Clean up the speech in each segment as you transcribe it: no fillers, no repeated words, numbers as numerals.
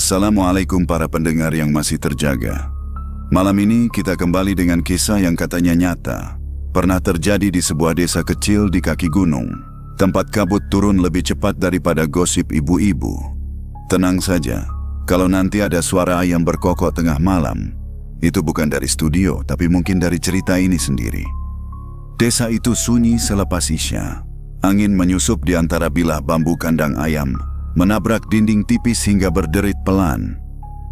Assalamualaikum para pendengar yang masih terjaga. Malam ini kita kembali dengan kisah yang katanya nyata. Pernah terjadi di sebuah desa kecil di kaki gunung. Tempat kabut turun lebih cepat daripada gosip ibu-ibu. Tenang saja, kalau nanti ada suara ayam berkokok tengah malam, itu bukan dari studio, tapi mungkin dari cerita ini sendiri. Desa itu sunyi selepas Isya. Angin menyusup di antara bilah bambu kandang ayam, menabrak dinding tipis hingga berderit pelan.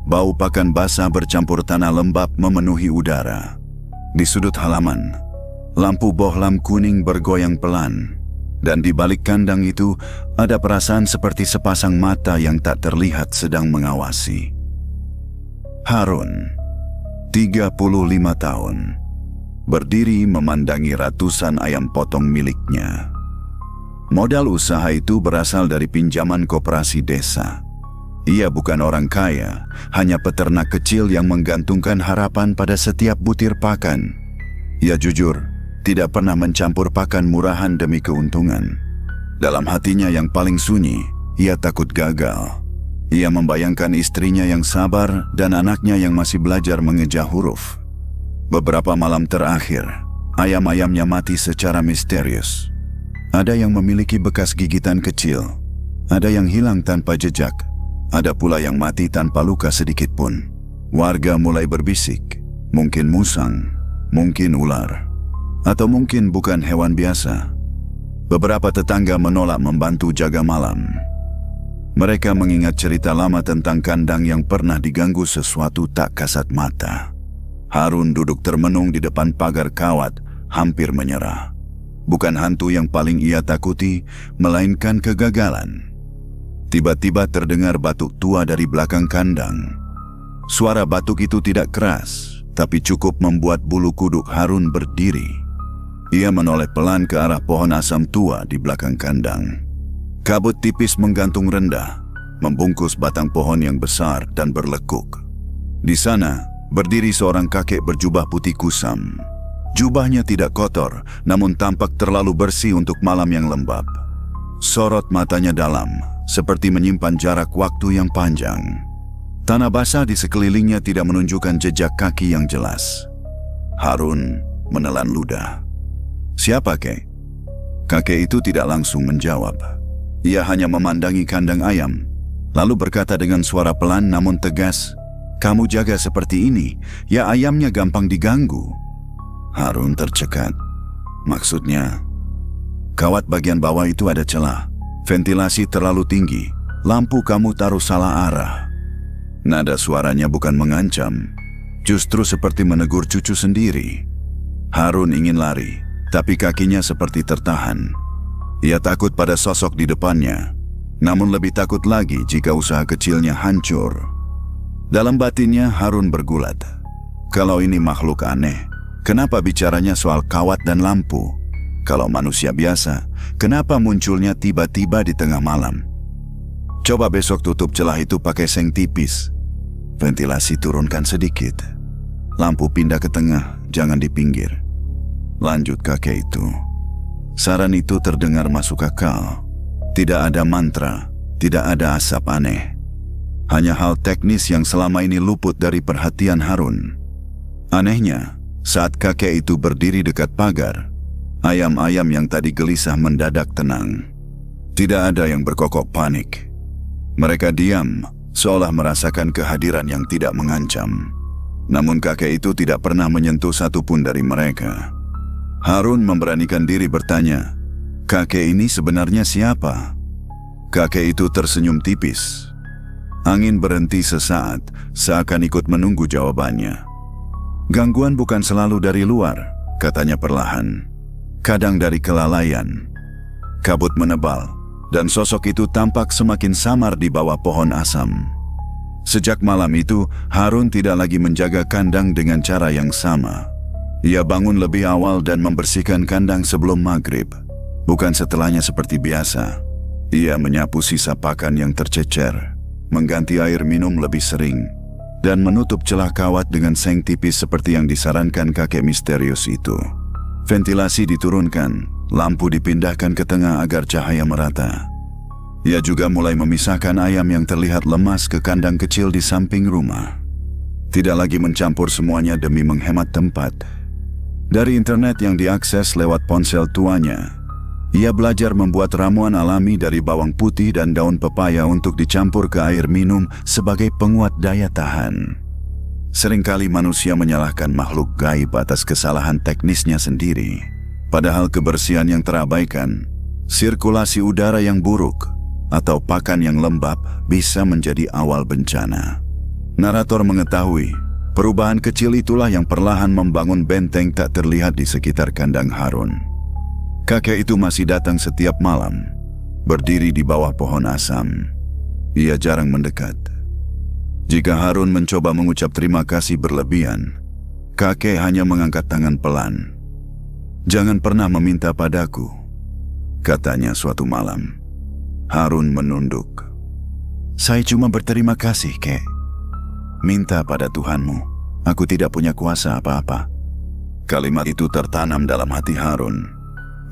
Bau pakan basah bercampur tanah lembab memenuhi udara. Di sudut halaman, lampu bohlam kuning bergoyang pelan. Dan di balik kandang itu, ada perasaan seperti sepasang mata yang tak terlihat sedang mengawasi. Harun, 35 tahun, berdiri memandangi ratusan ayam potong miliknya. Modal usaha itu berasal dari pinjaman koperasi desa. Ia bukan orang kaya, hanya peternak kecil yang menggantungkan harapan pada setiap butir pakan. Ia jujur, tidak pernah mencampur pakan murahan demi keuntungan. Dalam hatinya yang paling sunyi, ia takut gagal. Ia membayangkan istrinya yang sabar dan anaknya yang masih belajar mengeja huruf. Beberapa malam terakhir, ayam-ayamnya mati secara misterius. Ada yang memiliki bekas gigitan kecil, ada yang hilang tanpa jejak, ada pula yang mati tanpa luka sedikit pun. Warga mulai berbisik, mungkin musang, mungkin ular, atau mungkin bukan hewan biasa. Beberapa tetangga menolak membantu jaga malam. Mereka mengingat cerita lama tentang kandang yang pernah diganggu sesuatu tak kasat mata. Harun duduk termenung di depan pagar kawat, hampir menyerah. Bukan hantu yang paling ia takuti, melainkan kegagalan. Tiba-tiba terdengar batuk tua dari belakang kandang. Suara batuk itu tidak keras, tapi cukup membuat bulu kuduk Harun berdiri. Ia menoleh pelan ke arah pohon asam tua di belakang kandang. Kabut tipis menggantung rendah, membungkus batang pohon yang besar dan berlekuk. Di sana, berdiri seorang kakek berjubah putih kusam. Jubahnya tidak kotor, namun tampak terlalu bersih untuk malam yang lembab. Sorot matanya dalam, seperti menyimpan jarak waktu yang panjang. Tanah basah di sekelilingnya tidak menunjukkan jejak kaki yang jelas. Harun menelan ludah. "Siapa, kek?" Kakek itu tidak langsung menjawab. Ia hanya memandangi kandang ayam, lalu berkata dengan suara pelan namun tegas, "Kamu jaga seperti ini, ya ayamnya gampang diganggu." Harun tercekat. Maksudnya, kawat bagian bawah itu ada celah, ventilasi terlalu tinggi, lampu kamu taruh salah arah. Nada suaranya bukan mengancam, justru seperti menegur cucu sendiri. Harun ingin lari, tapi kakinya seperti tertahan. Ia takut pada sosok di depannya, namun lebih takut lagi jika usaha kecilnya hancur. Dalam batinnya Harun bergulat. Kalau ini makhluk aneh, kenapa bicaranya soal kawat dan lampu? Kalau manusia biasa, kenapa munculnya tiba-tiba di tengah malam? Coba besok tutup celah itu pakai seng tipis. Ventilasi turunkan sedikit. Lampu pindah ke tengah, jangan di pinggir. Lanjut kakek itu. Saran itu terdengar masuk akal. Tidak ada mantra, tidak ada asap aneh. Hanya hal teknis yang selama ini luput dari perhatian Harun. Anehnya, saat kakek itu berdiri dekat pagar, ayam-ayam yang tadi gelisah mendadak tenang. Tidak ada yang berkokok panik. Mereka diam, seolah merasakan kehadiran yang tidak mengancam. Namun kakek itu tidak pernah menyentuh satupun dari mereka. Harun memberanikan diri bertanya, "Kakek ini sebenarnya siapa?" Kakek itu tersenyum tipis. Angin berhenti sesaat, seakan ikut menunggu jawabannya. "Gangguan bukan selalu dari luar," katanya perlahan. "Kadang dari kelalaian." Kabut menebal, dan sosok itu tampak semakin samar di bawah pohon asam. Sejak malam itu, Harun tidak lagi menjaga kandang dengan cara yang sama. Ia bangun lebih awal dan membersihkan kandang sebelum maghrib. Bukan setelahnya seperti biasa. Ia menyapu sisa pakan yang tercecer, mengganti air minum lebih sering, dan menutup celah kawat dengan seng tipis seperti yang disarankan kakek misterius itu. Ventilasi diturunkan, lampu dipindahkan ke tengah agar cahaya merata. Ia juga mulai memisahkan ayam yang terlihat lemas ke kandang kecil di samping rumah. Tidak lagi mencampur semuanya demi menghemat tempat. Dari internet yang diakses lewat ponsel tuanya, ia belajar membuat ramuan alami dari bawang putih dan daun pepaya untuk dicampur ke air minum sebagai penguat daya tahan. Seringkali manusia menyalahkan makhluk gaib atas kesalahan teknisnya sendiri. Padahal kebersihan yang terabaikan, sirkulasi udara yang buruk, atau pakan yang lembab bisa menjadi awal bencana. Narator mengetahui, perubahan kecil itulah yang perlahan membangun benteng tak terlihat di sekitar kandang Harun. Kakek itu masih datang setiap malam, berdiri di bawah pohon asam. Ia jarang mendekat. Jika Harun mencoba mengucap terima kasih berlebihan, kakek hanya mengangkat tangan pelan. "Jangan pernah meminta padaku," katanya suatu malam. Harun menunduk. "Saya cuma berterima kasih, Kek. Minta pada Tuhanmu, aku tidak punya kuasa apa-apa." Kalimat itu tertanam dalam hati Harun.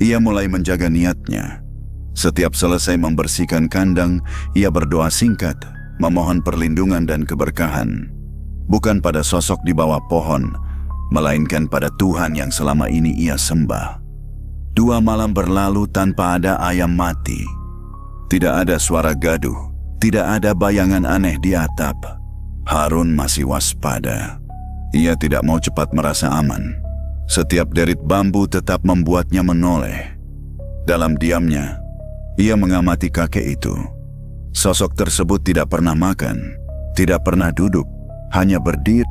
Ia mulai menjaga niatnya. Setiap selesai membersihkan kandang, ia berdoa singkat, memohon perlindungan dan keberkahan. Bukan pada sosok di bawah pohon, melainkan pada Tuhan yang selama ini ia sembah. 2 malam berlalu tanpa ada ayam mati. Tidak ada suara gaduh, tidak ada bayangan aneh di atap. Harun masih waspada. Ia tidak mau cepat merasa aman. Setiap derit bambu tetap membuatnya menoleh. Dalam diamnya, ia mengamati kakek itu. Sosok tersebut tidak pernah makan, tidak pernah duduk, hanya berdiri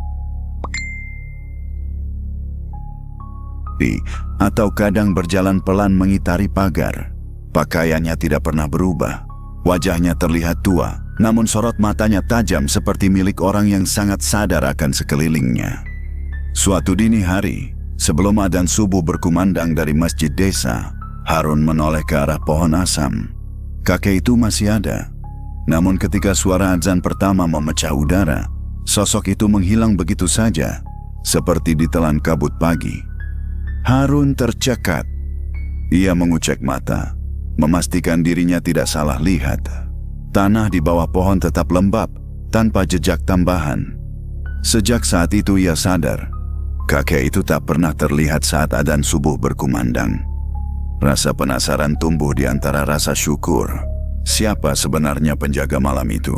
atau kadang berjalan pelan mengitari pagar. Pakaiannya tidak pernah berubah. Wajahnya terlihat tua, namun sorot matanya tajam seperti milik orang yang sangat sadar akan sekelilingnya. Suatu dini hari, sebelum adzan subuh berkumandang dari masjid desa, Harun menoleh ke arah pohon asam. Kakek itu masih ada. Namun ketika suara adzan pertama memecah udara, sosok itu menghilang begitu saja, seperti ditelan kabut pagi. Harun tercekat. Ia mengucek mata, memastikan dirinya tidak salah lihat. Tanah di bawah pohon tetap lembab, tanpa jejak tambahan. Sejak saat itu ia sadar, kakek itu tak pernah terlihat saat adzan subuh berkumandang. Rasa penasaran tumbuh di antara rasa syukur. Siapa sebenarnya penjaga malam itu?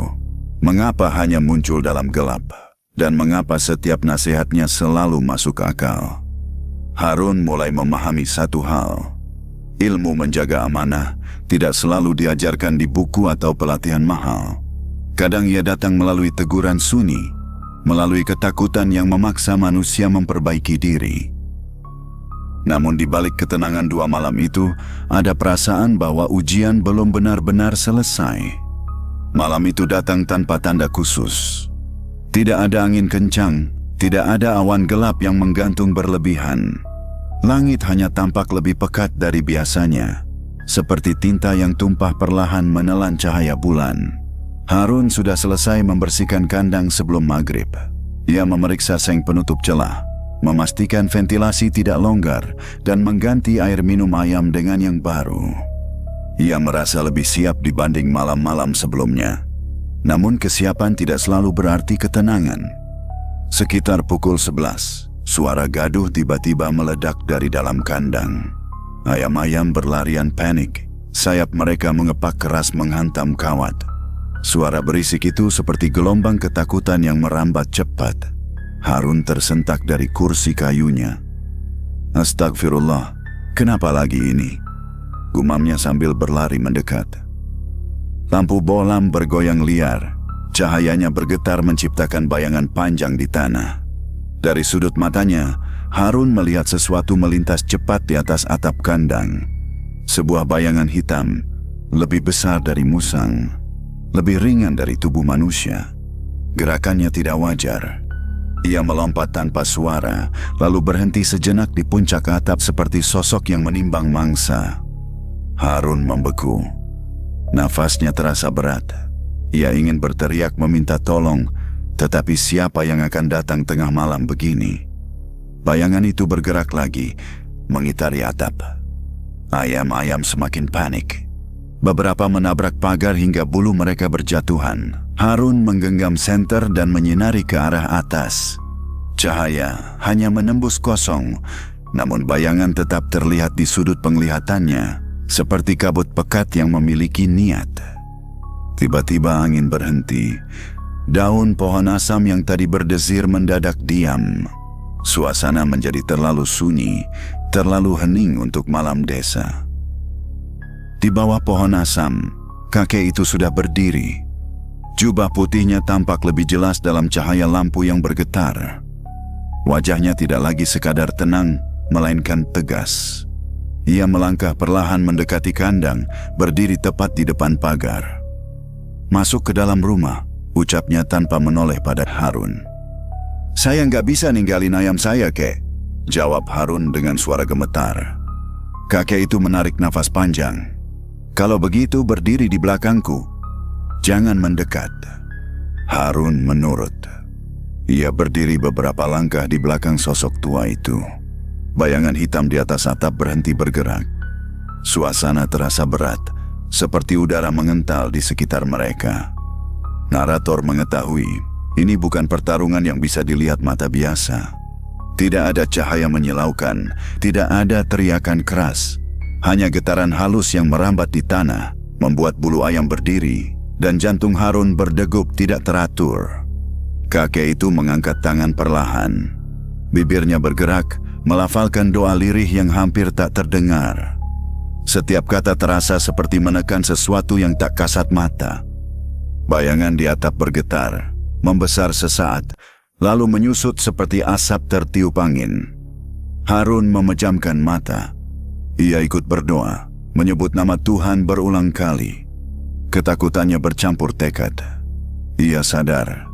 Mengapa hanya muncul dalam gelap? Dan mengapa setiap nasihatnya selalu masuk akal? Harun mulai memahami satu hal. Ilmu menjaga amanah tidak selalu diajarkan di buku atau pelatihan mahal. Kadang ia datang melalui teguran sunyi, melalui ketakutan yang memaksa manusia memperbaiki diri. Namun di balik ketenangan 2 malam itu, ada perasaan bahwa ujian belum benar-benar selesai. Malam itu datang tanpa tanda khusus. Tidak ada angin kencang, tidak ada awan gelap yang menggantung berlebihan. Langit hanya tampak lebih pekat dari biasanya, seperti tinta yang tumpah perlahan menelan cahaya bulan. Harun sudah selesai membersihkan kandang sebelum maghrib. Ia memeriksa seng penutup celah, memastikan ventilasi tidak longgar, dan mengganti air minum ayam dengan yang baru. Ia merasa lebih siap dibanding malam-malam sebelumnya. Namun kesiapan tidak selalu berarti ketenangan. Sekitar pukul 11. Suara gaduh tiba-tiba meledak dari dalam kandang. Ayam-ayam berlarian panik. Sayap mereka mengepak keras menghantam kawat. Suara berisik itu seperti gelombang ketakutan yang merambat cepat. Harun tersentak dari kursi kayunya. "Astagfirullah, kenapa lagi ini?" gumamnya sambil berlari mendekat. Lampu bohlam bergoyang liar. Cahayanya bergetar menciptakan bayangan panjang di tanah. Dari sudut matanya, Harun melihat sesuatu melintas cepat di atas atap kandang. Sebuah bayangan hitam, lebih besar dari musang, lebih ringan dari tubuh manusia. Gerakannya tidak wajar. Ia melompat tanpa suara, lalu berhenti sejenak di puncak atap seperti sosok yang menimbang mangsa. Harun membeku. Nafasnya terasa berat. Ia ingin berteriak meminta tolong, tetapi siapa yang akan datang tengah malam begini? Bayangan itu bergerak lagi, mengitari atap. Ayam-ayam semakin panik. Beberapa menabrak pagar hingga bulu mereka berjatuhan. Harun menggenggam senter dan menyinari ke arah atas. Cahaya hanya menembus kosong, namun bayangan tetap terlihat di sudut penglihatannya, seperti kabut pekat yang memiliki niat. Tiba-tiba angin berhenti. Daun pohon asam yang tadi berdesir mendadak diam. Suasana menjadi terlalu sunyi, terlalu hening untuk malam desa. Di bawah pohon asam, kakek itu sudah berdiri. Jubah putihnya tampak lebih jelas dalam cahaya lampu yang bergetar. Wajahnya tidak lagi sekadar tenang, melainkan tegas. Ia melangkah perlahan mendekati kandang, berdiri tepat di depan pagar. "Masuk ke dalam rumah," ucapnya tanpa menoleh pada Harun. "Saya nggak bisa ninggalin ayam saya, kek," jawab Harun dengan suara gemetar. Kakek itu menarik nafas panjang. "Kalau begitu berdiri di belakangku. Jangan mendekat." Harun menurut. Ia berdiri beberapa langkah di belakang sosok tua itu. Bayangan hitam di atas atap berhenti bergerak. Suasana terasa berat, seperti udara mengental di sekitar mereka. Narator mengetahui, ini bukan pertarungan yang bisa dilihat mata biasa. Tidak ada cahaya menyilaukan, tidak ada teriakan keras. Hanya getaran halus yang merambat di tanah, membuat bulu ayam berdiri, dan jantung Harun berdegup tidak teratur. Kakek itu mengangkat tangan perlahan. Bibirnya bergerak, melafalkan doa lirih yang hampir tak terdengar. Setiap kata terasa seperti menekan sesuatu yang tak kasat mata. Bayangan di atap bergetar, membesar sesaat, lalu menyusut seperti asap tertiup angin. Harun memejamkan mata. Ia ikut berdoa, menyebut nama Tuhan berulang kali. Ketakutannya bercampur tekad. Ia sadar,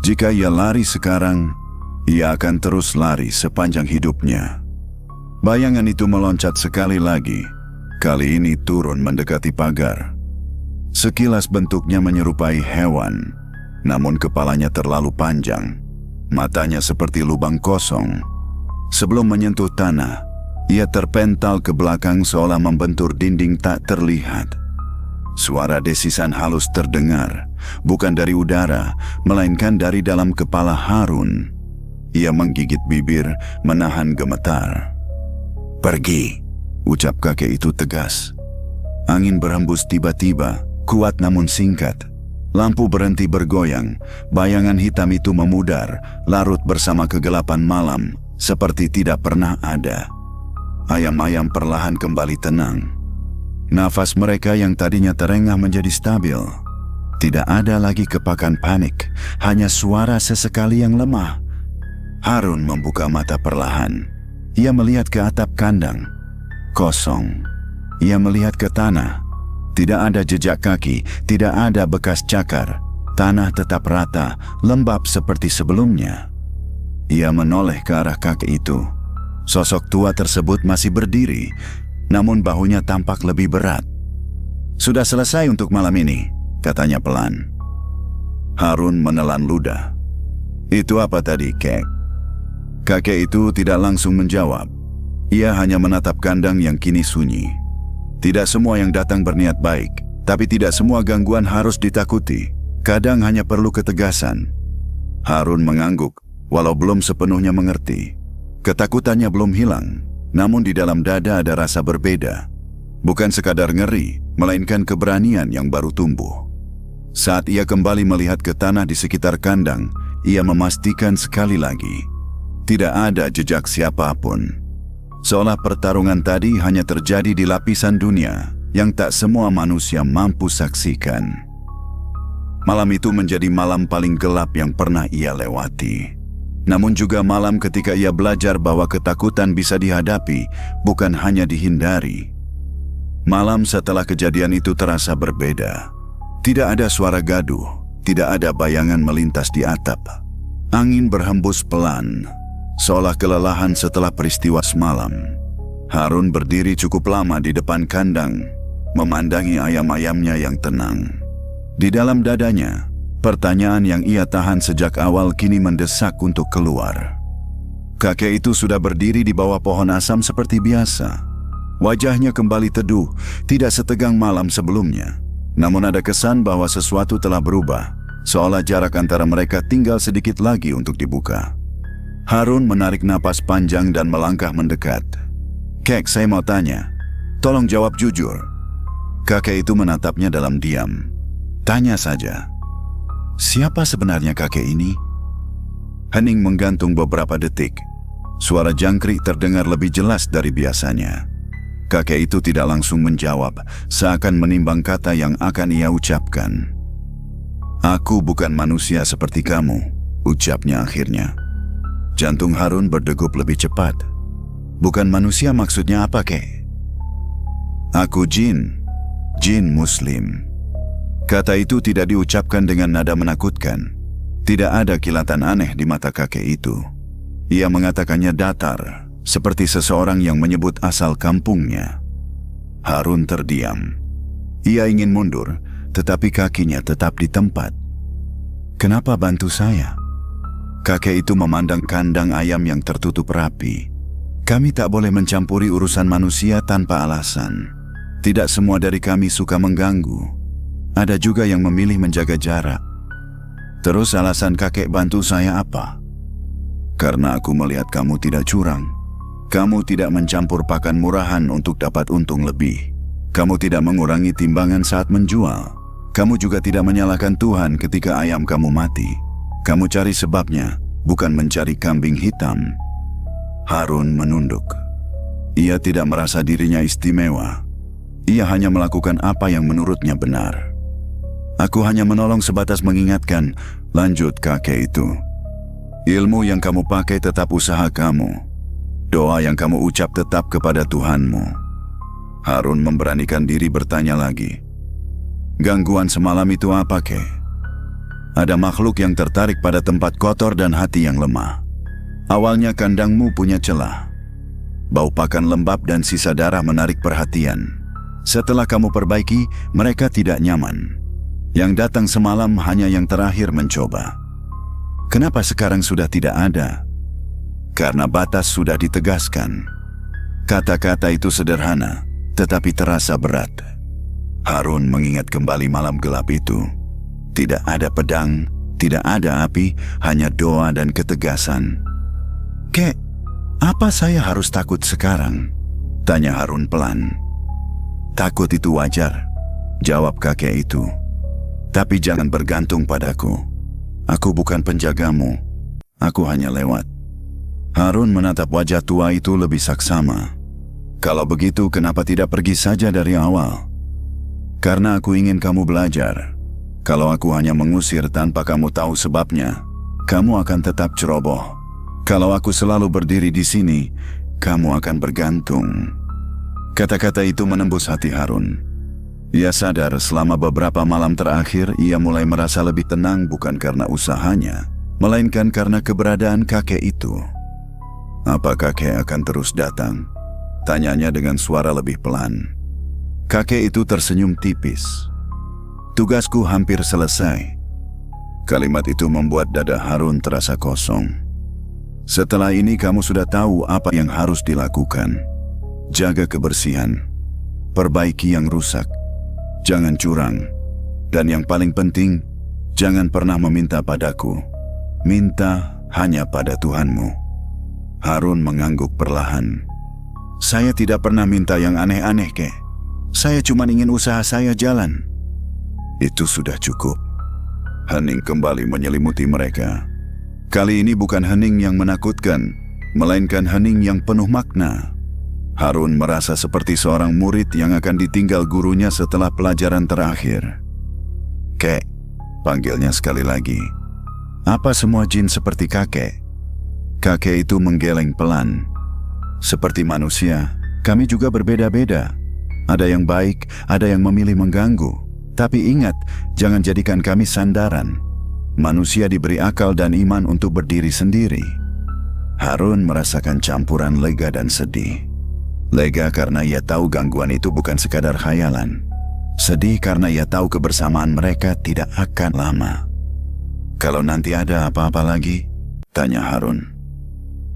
jika ia lari sekarang, ia akan terus lari sepanjang hidupnya. Bayangan itu meloncat sekali lagi, kali ini turun mendekati pagar. Sekilas bentuknya menyerupai hewan, namun kepalanya terlalu panjang. Matanya seperti lubang kosong. Sebelum menyentuh tanah, ia terpental ke belakang seolah membentur dinding tak terlihat. Suara desisan halus terdengar, bukan dari udara, melainkan dari dalam kepala Harun. Ia menggigit bibir, menahan gemetar. "Pergi," ucap kakek itu tegas. Angin berhembus tiba-tiba, kuat namun singkat. Lampu berhenti bergoyang, bayangan hitam itu memudar, larut bersama kegelapan malam, seperti tidak pernah ada. Ayam-ayam perlahan kembali tenang. Nafas mereka yang tadinya terengah menjadi stabil. Tidak ada lagi kepakan panik, hanya suara sesekali yang lemah. Harun membuka mata perlahan. Ia melihat ke atap kandang. Kosong. Ia melihat ke tanah. Tidak ada jejak kaki, tidak ada bekas cakar. Tanah tetap rata, lembab seperti sebelumnya. Ia menoleh ke arah kakek itu. Sosok tua tersebut masih berdiri, namun bahunya tampak lebih berat. "Sudah selesai untuk malam ini," katanya pelan. Harun menelan ludah. "Itu apa tadi, kek?" Kakek itu tidak langsung menjawab. Ia hanya menatap kandang yang kini sunyi. Tidak semua yang datang berniat baik, tapi tidak semua gangguan harus ditakuti. Kadang hanya perlu ketegasan. Harun mengangguk, walau belum sepenuhnya mengerti. Ketakutannya belum hilang, namun di dalam dada ada rasa berbeda. Bukan sekadar ngeri, melainkan keberanian yang baru tumbuh. Saat ia kembali melihat ke tanah di sekitar kandang, ia memastikan sekali lagi, tidak ada jejak siapapun. Seolah pertarungan tadi hanya terjadi di lapisan dunia yang tak semua manusia mampu saksikan. Malam itu menjadi malam paling gelap yang pernah ia lewati. Namun juga malam ketika ia belajar bahwa ketakutan bisa dihadapi, bukan hanya dihindari. Malam setelah kejadian itu terasa berbeda. Tidak ada suara gaduh, tidak ada bayangan melintas di atap. Angin berhembus pelan, seolah kelelahan setelah peristiwa semalam. Harun berdiri cukup lama di depan kandang, memandangi ayam-ayamnya yang tenang. Di dalam dadanya, pertanyaan yang ia tahan sejak awal kini mendesak untuk keluar. Kakek itu sudah berdiri di bawah pohon asam seperti biasa. Wajahnya kembali teduh, tidak setegang malam sebelumnya. Namun ada kesan bahwa sesuatu telah berubah, seolah jarak antara mereka tinggal sedikit lagi untuk dibuka. Harun menarik napas panjang dan melangkah mendekat. "Kek, saya mau tanya. Tolong jawab jujur." Kakek itu menatapnya dalam diam. "Tanya saja." "Siapa sebenarnya kakek ini?" Hening menggantung beberapa detik. Suara jangkrik terdengar lebih jelas dari biasanya. Kakek itu tidak langsung menjawab, seakan menimbang kata yang akan ia ucapkan. "Aku bukan manusia seperti kamu," ucapnya akhirnya. Jantung Harun berdegup lebih cepat. "Bukan manusia maksudnya apa, kek?" "Aku jin muslim." Kata itu tidak diucapkan dengan nada menakutkan. Tidak ada kilatan aneh di mata kakek itu. Ia mengatakannya datar, seperti seseorang yang menyebut asal kampungnya. Harun terdiam. Ia ingin mundur, tetapi kakinya tetap di tempat. "Kenapa bantu saya?" Kakek itu memandang kandang ayam yang tertutup rapi. "Kami tak boleh mencampuri urusan manusia tanpa alasan. Tidak semua dari kami suka mengganggu. Ada juga yang memilih menjaga jarak." "Terus alasan kakek bantu saya apa?" "Karena aku melihat kamu tidak curang. Kamu tidak mencampur pakan murahan untuk dapat untung lebih. Kamu tidak mengurangi timbangan saat menjual. Kamu juga tidak menyalahkan Tuhan ketika ayam kamu mati. Kamu cari sebabnya, bukan mencari kambing hitam." Harun menunduk. Ia tidak merasa dirinya istimewa. Ia hanya melakukan apa yang menurutnya benar. "Aku hanya menolong sebatas mengingatkan," lanjut kakek itu. "Ilmu yang kamu pakai tetap usaha kamu. Doa yang kamu ucap tetap kepada Tuhanmu." Harun memberanikan diri bertanya lagi. "Gangguan semalam itu apa, kek?" "Ada makhluk yang tertarik pada tempat kotor dan hati yang lemah. Awalnya kandangmu punya celah. Bau pakan lembab dan sisa darah menarik perhatian. Setelah kamu perbaiki, mereka tidak nyaman. Yang datang semalam hanya yang terakhir mencoba. Kenapa sekarang sudah tidak ada?" "Karena batas sudah ditegaskan." Kata-kata itu sederhana, tetapi terasa berat. Harun mengingat kembali malam gelap itu. Tidak ada pedang, tidak ada api, hanya doa dan ketegasan. "Kek, apa saya harus takut sekarang?" tanya Harun pelan. "Takut itu wajar," jawab kakek itu. "Tapi jangan bergantung padaku. Aku bukan penjagamu. Aku hanya lewat." Harun menatap wajah tua itu lebih saksama. "Kalau begitu, kenapa tidak pergi saja dari awal?" "Karena aku ingin kamu belajar. Kalau aku hanya mengusir tanpa kamu tahu sebabnya, kamu akan tetap ceroboh. Kalau aku selalu berdiri di sini, kamu akan bergantung." Kata-kata itu menembus hati Harun. Ia sadar selama beberapa malam terakhir ia mulai merasa lebih tenang, bukan karena usahanya, melainkan karena keberadaan kakek itu. "Apa kakek akan terus datang?" tanyanya dengan suara lebih pelan. Kakek itu tersenyum tipis. "Tugasku hampir selesai." Kalimat itu membuat dada Harun terasa kosong. "Setelah ini kamu sudah tahu apa yang harus dilakukan. Jaga kebersihan, perbaiki yang rusak, jangan curang, dan yang paling penting, jangan pernah meminta padaku. Minta hanya pada Tuhanmu." Harun mengangguk perlahan. "Saya tidak pernah minta yang aneh-aneh, kek. Saya cuma ingin usaha saya jalan." "Itu sudah cukup." Hening kembali menyelimuti mereka. Kali ini bukan hening yang menakutkan, melainkan hening yang penuh makna. Harun merasa seperti seorang murid yang akan ditinggal gurunya setelah pelajaran terakhir. "Kek," panggilnya sekali lagi. "Apa semua jin seperti kakek?" Kakek itu menggeleng pelan. "Seperti manusia, kami juga berbeda-beda. Ada yang baik, ada yang memilih mengganggu. Tapi ingat, jangan jadikan kami sandaran. Manusia diberi akal dan iman untuk berdiri sendiri." Harun merasakan campuran lega dan sedih. Lega karena ia tahu gangguan itu bukan sekadar khayalan. Sedih karena ia tahu kebersamaan mereka tidak akan lama. "Kalau nanti ada apa-apa lagi?" tanya Harun.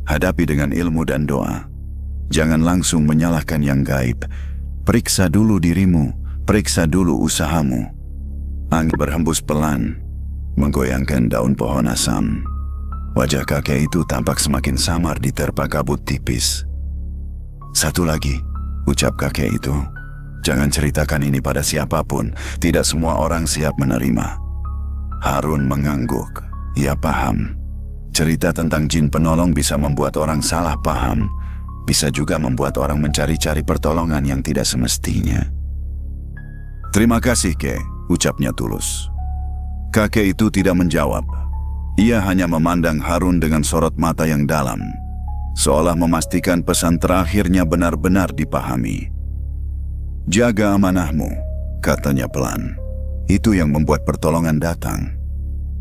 "Hadapi dengan ilmu dan doa. Jangan langsung menyalahkan yang gaib. Periksa dulu dirimu, periksa dulu usahamu. Angin berhembus pelan, menggoyangkan daun pohon asam. Wajah kakek itu tampak semakin samar diterpa kabut tipis. "Satu lagi," ucap kakek itu. "Jangan ceritakan ini pada siapapun, tidak semua orang siap menerima." Harun mengangguk. Ia paham. Cerita tentang jin penolong bisa membuat orang salah paham, bisa juga membuat orang mencari-cari pertolongan yang tidak semestinya. "Terima kasih, Kek," ucapnya tulus. Kakek itu tidak menjawab. Ia hanya memandang Harun dengan sorot mata yang dalam, seolah memastikan pesan terakhirnya benar-benar dipahami. "Jaga amanahmu," katanya pelan. "Itu yang membuat pertolongan datang."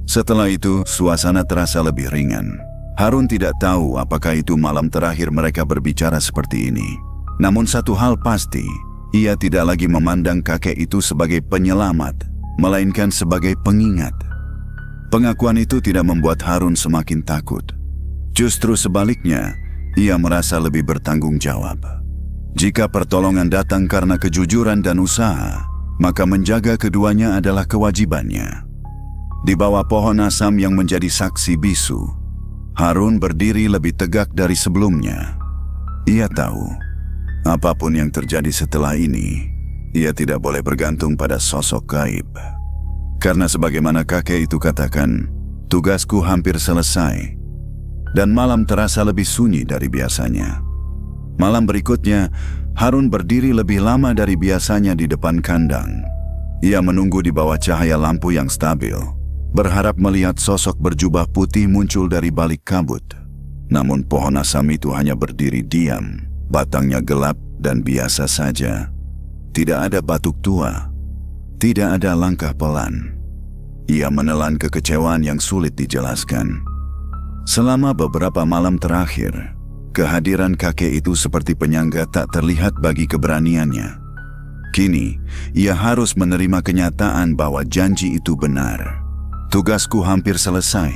Setelah itu, suasana terasa lebih ringan. Harun tidak tahu apakah itu malam terakhir mereka berbicara seperti ini. Namun satu hal pasti, ia tidak lagi memandang kakek itu sebagai penyelamat, melainkan sebagai pengingat. Pengakuan itu tidak membuat Harun semakin takut. Justru sebaliknya, ia merasa lebih bertanggung jawab. Jika pertolongan datang karena kejujuran dan usaha, maka menjaga keduanya adalah kewajibannya. Di bawah pohon asam yang menjadi saksi bisu, Harun berdiri lebih tegak dari sebelumnya. Ia tahu, apapun yang terjadi setelah ini, ia tidak boleh bergantung pada sosok gaib. Karena sebagaimana kakek itu katakan, tugasku hampir selesai. Dan malam terasa lebih sunyi dari biasanya. Malam berikutnya, Harun berdiri lebih lama dari biasanya di depan kandang. Ia menunggu di bawah cahaya lampu yang stabil, berharap melihat sosok berjubah putih muncul dari balik kabut. Namun pohon asam itu hanya berdiri diam, batangnya gelap dan biasa saja. Tidak ada batuk tua, tidak ada langkah pelan. Ia menelan kekecewaan yang sulit dijelaskan. Selama beberapa malam terakhir, kehadiran kakek itu seperti penyangga tak terlihat bagi keberaniannya. Kini, ia harus menerima kenyataan bahwa janji itu benar. "Tugasku hampir selesai."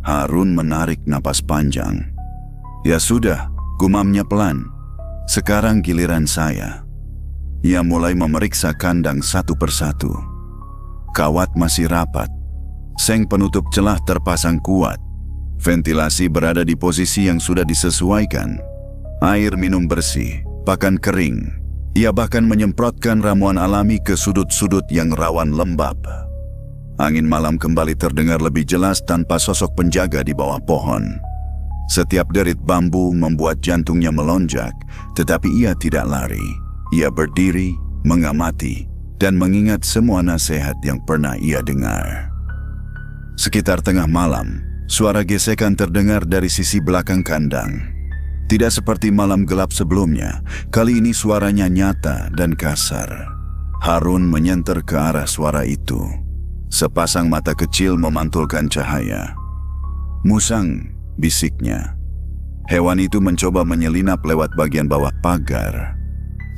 Harun menarik napas panjang. "Ya sudah," gumamnya pelan. "Sekarang giliran saya." Ia mulai memeriksa kandang satu persatu. Kawat masih rapat. Seng penutup celah terpasang kuat. Ventilasi berada di posisi yang sudah disesuaikan. Air minum bersih, pakan kering. Ia bahkan menyemprotkan ramuan alami ke sudut-sudut yang rawan lembab. Angin malam kembali terdengar lebih jelas tanpa sosok penjaga di bawah pohon. Setiap derit bambu membuat jantungnya melonjak, tetapi ia tidak lari. Ia berdiri, mengamati, dan mengingat semua nasihat yang pernah ia dengar. Sekitar tengah malam, suara gesekan terdengar dari sisi belakang kandang. Tidak seperti malam gelap sebelumnya, kali ini suaranya nyata dan kasar. Harun menyenter ke arah suara itu. Sepasang mata kecil memantulkan cahaya. "Musang," bisiknya. Hewan itu mencoba menyelinap lewat bagian bawah pagar.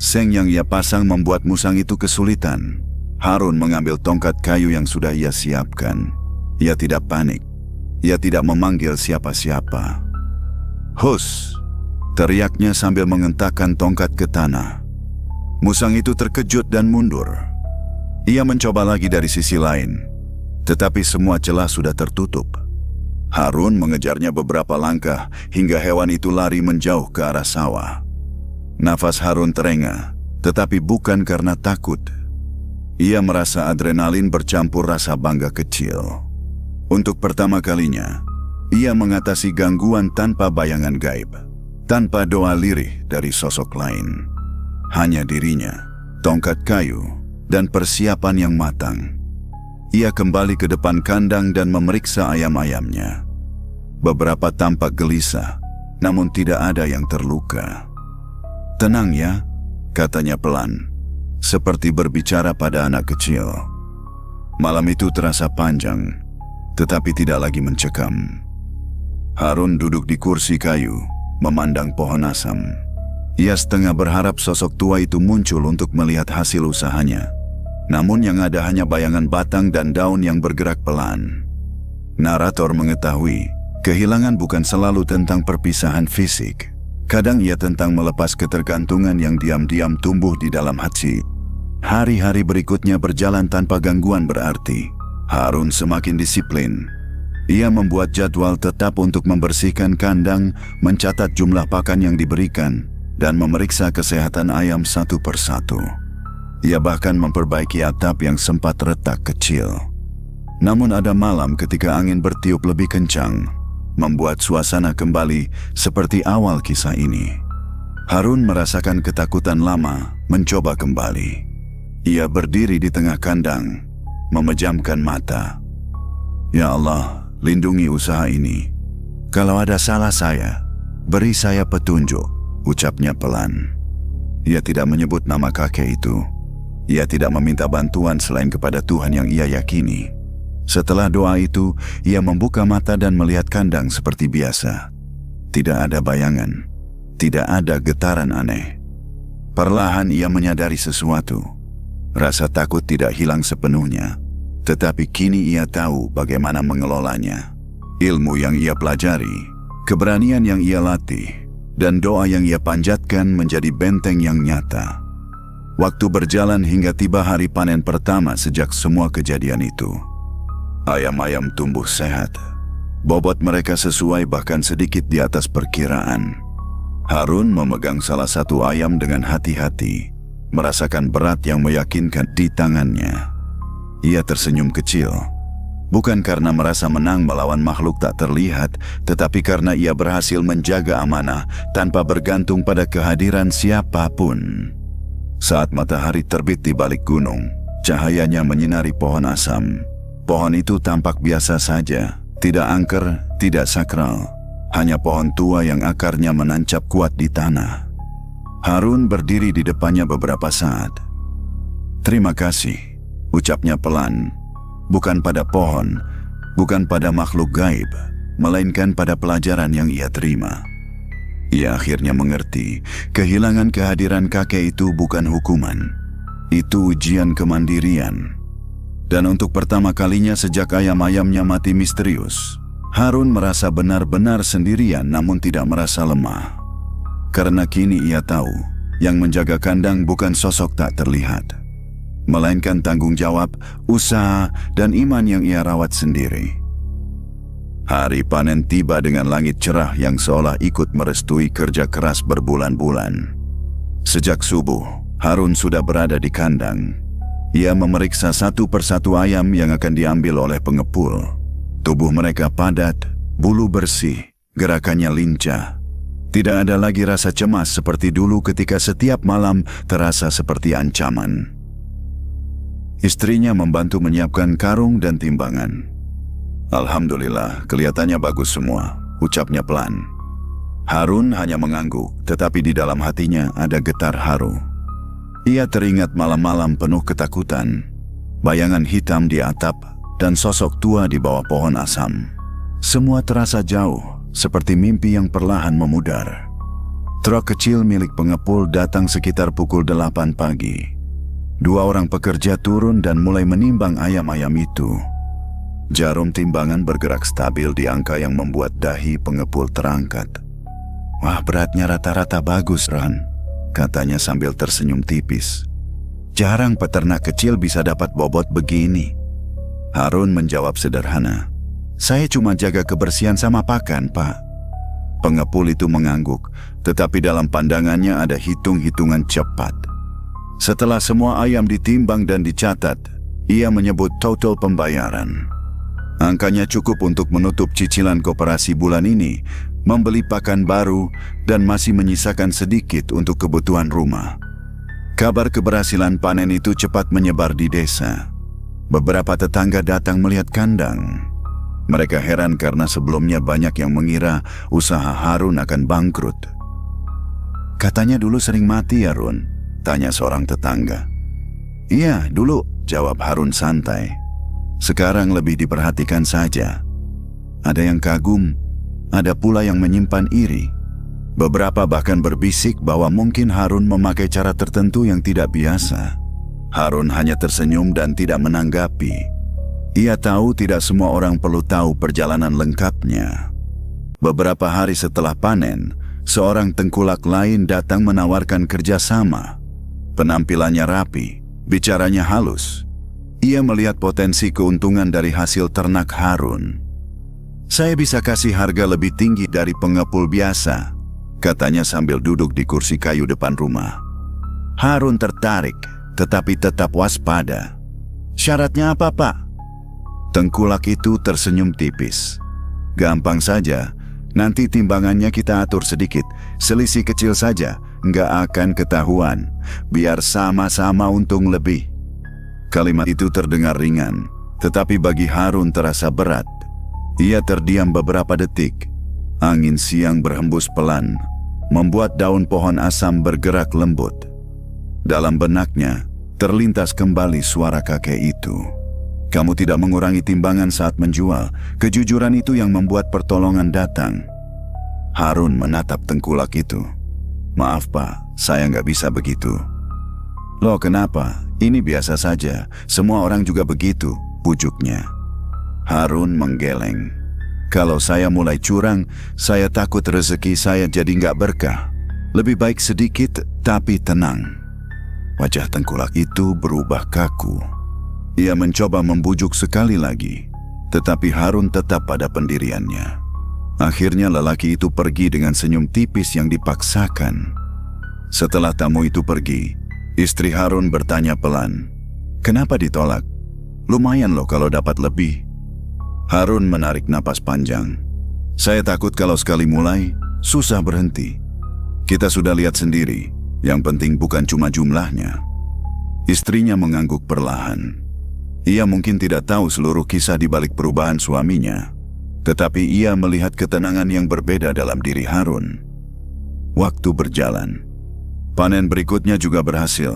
Seng yang ia pasang membuat musang itu kesulitan. Harun mengambil tongkat kayu yang sudah ia siapkan. Ia tidak panik. Ia tidak memanggil siapa-siapa. "Hus!" teriaknya sambil mengentakkan tongkat ke tanah. Musang itu terkejut dan mundur. Ia mencoba lagi dari sisi lain, tetapi semua celah sudah tertutup. Harun mengejarnya beberapa langkah hingga hewan itu lari menjauh ke arah sawah. Nafas Harun terengah, tetapi bukan karena takut. Ia merasa adrenalin bercampur rasa bangga kecil. Untuk pertama kalinya, ia mengatasi gangguan tanpa bayangan gaib, tanpa doa lirih dari sosok lain. Hanya dirinya, tongkat kayu, dan persiapan yang matang. Ia kembali ke depan kandang dan memeriksa ayam-ayamnya. Beberapa tampak gelisah, namun tidak ada yang terluka. "Tenang ya," katanya pelan, seperti berbicara pada anak kecil. Malam itu terasa panjang, tetapi tidak lagi mencekam. Harun duduk di kursi kayu, memandang pohon asam. Ia setengah berharap sosok tua itu muncul untuk melihat hasil usahanya. Namun yang ada hanya bayangan batang dan daun yang bergerak pelan. Narator mengetahui, kehilangan bukan selalu tentang perpisahan fisik. Kadang ia tentang melepas ketergantungan yang diam-diam tumbuh di dalam hati. Hari-hari berikutnya berjalan tanpa gangguan berarti. Harun semakin disiplin. Ia membuat jadwal tetap untuk membersihkan kandang, mencatat jumlah pakan yang diberikan, dan memeriksa kesehatan ayam satu persatu. Ia bahkan memperbaiki atap yang sempat retak kecil. Namun ada malam ketika angin bertiup lebih kencang, membuat suasana kembali seperti awal kisah ini. Harun merasakan ketakutan lama mencoba kembali. Ia berdiri di tengah kandang, memejamkan mata. Ya Allah, lindungi usaha ini. Kalau ada salah saya, beri saya petunjuk, ucapnya pelan. Ia tidak menyebut nama kakek itu. Ia tidak meminta bantuan selain kepada Tuhan yang ia yakini. Setelah doa itu, ia membuka mata dan melihat kandang seperti biasa. Tidak ada bayangan, tidak ada getaran aneh. Perlahan ia menyadari sesuatu. Rasa takut tidak hilang sepenuhnya, tetapi kini ia tahu bagaimana mengelolanya. Ilmu yang ia pelajari, keberanian yang ia latih, dan doa yang ia panjatkan menjadi benteng yang nyata. Waktu berjalan hingga tiba hari panen pertama sejak semua kejadian itu. Ayam-ayam tumbuh sehat. Bobot mereka sesuai bahkan sedikit di atas perkiraan. Harun memegang salah satu ayam dengan hati-hati, merasakan berat yang meyakinkan di tangannya. Ia tersenyum kecil, bukan karena merasa menang melawan makhluk tak terlihat, tetapi karena ia berhasil menjaga amanah tanpa bergantung pada kehadiran siapapun. Saat matahari terbit di balik gunung, cahayanya menyinari pohon asam. Pohon itu tampak biasa saja, tidak angker, tidak sakral, hanya pohon tua yang akarnya menancap kuat di tanah. Harun berdiri di depannya beberapa saat. "Terima kasih," ucapnya pelan, bukan pada pohon, bukan pada makhluk gaib, melainkan pada pelajaran yang ia terima. Ia akhirnya mengerti, kehilangan kehadiran kakek itu bukan hukuman. Itu ujian kemandirian. Dan untuk pertama kalinya sejak ayam-ayamnya mati misterius, Harun merasa benar-benar sendirian namun tidak merasa lemah. Karena kini ia tahu, yang menjaga kandang bukan sosok tak terlihat, melainkan tanggung jawab, usaha, dan iman yang ia rawat sendiri. Hari panen tiba dengan langit cerah yang seolah ikut merestui kerja keras berbulan-bulan. Sejak subuh, Harun sudah berada di kandang. Ia memeriksa satu persatu ayam yang akan diambil oleh pengepul. Tubuh mereka padat, bulu bersih, gerakannya lincah. Tidak ada lagi rasa cemas seperti dulu ketika setiap malam terasa seperti ancaman. Istrinya membantu menyiapkan karung dan timbangan. "Alhamdulillah, kelihatannya bagus semua," ucapnya pelan. Harun hanya mengangguk, tetapi di dalam hatinya ada getar haru. Ia teringat malam-malam penuh ketakutan, bayangan hitam di atap, dan sosok tua di bawah pohon asam. Semua terasa jauh, seperti mimpi yang perlahan memudar. Truk kecil milik pengepul datang sekitar pukul 8 pagi. 2 orang pekerja turun dan mulai menimbang ayam-ayam itu. Jarum timbangan bergerak stabil di angka yang membuat dahi pengepul terangkat. "Wah, beratnya rata-rata bagus, Ran," katanya sambil tersenyum tipis. "Jarang peternak kecil bisa dapat bobot begini." Harun menjawab sederhana, "Saya cuma jaga kebersihan sama pakan, Pak." Pengepul itu mengangguk, tetapi dalam pandangannya ada hitung-hitungan cepat. Setelah semua ayam ditimbang dan dicatat, ia menyebut total pembayaran. Angkanya cukup untuk menutup cicilan koperasi bulan ini, membeli pakan baru, dan masih menyisakan sedikit untuk kebutuhan rumah. Kabar keberhasilan panen itu cepat menyebar di desa. Beberapa tetangga datang melihat kandang. Mereka heran karena sebelumnya banyak yang mengira usaha Harun akan bangkrut. "Katanya dulu sering mati, Harun?" tanya seorang tetangga. "Iya, dulu," jawab Harun santai. "Sekarang lebih diperhatikan saja." Ada yang kagum, ada pula yang menyimpan iri. Beberapa bahkan berbisik bahwa mungkin Harun memakai cara tertentu yang tidak biasa. Harun hanya tersenyum dan tidak menanggapi. Ia tahu tidak semua orang perlu tahu perjalanan lengkapnya. Beberapa hari setelah panen, seorang tengkulak lain datang menawarkan kerjasama. Penampilannya rapi, bicaranya halus. Ia melihat potensi keuntungan dari hasil ternak Harun. "Saya bisa kasih harga lebih tinggi dari pengepul biasa," katanya sambil duduk di kursi kayu depan rumah. Harun tertarik, tetapi tetap waspada. "Syaratnya apa, Pak?" Tengkulak itu tersenyum tipis. "Gampang saja, nanti timbangannya kita atur sedikit, selisih kecil saja, nggak akan ketahuan, biar sama-sama untung lebih." Kalimat itu terdengar ringan, tetapi bagi Harun terasa berat. Ia terdiam beberapa detik. Angin siang berhembus pelan, membuat daun pohon asam bergerak lembut. Dalam benaknya, terlintas kembali suara kakek itu. "Kamu tidak mengurangi timbangan saat menjual. Kejujuran itu yang membuat pertolongan datang." Harun menatap tengkulak itu. "Maaf, Pak, saya nggak bisa begitu." "Loh, kenapa? Ini biasa saja. Semua orang juga begitu," pujuknya. Harun menggeleng. "Kalau saya mulai curang, saya takut rezeki saya jadi nggak berkah. Lebih baik sedikit, tapi tenang." Wajah tengkulak itu berubah kaku. Ia mencoba membujuk sekali lagi, tetapi Harun tetap pada pendiriannya. Akhirnya lelaki itu pergi dengan senyum tipis yang dipaksakan. Setelah tamu itu pergi, istri Harun bertanya pelan, "Kenapa ditolak? Lumayan loh kalau dapat lebih." Harun menarik napas panjang. "Saya takut kalau sekali mulai, susah berhenti. Kita sudah lihat sendiri, yang penting bukan cuma jumlahnya." Istrinya mengangguk perlahan. Ia mungkin tidak tahu seluruh kisah di balik perubahan suaminya, tetapi ia melihat ketenangan yang berbeda dalam diri Harun. Waktu berjalan. Panen berikutnya juga berhasil.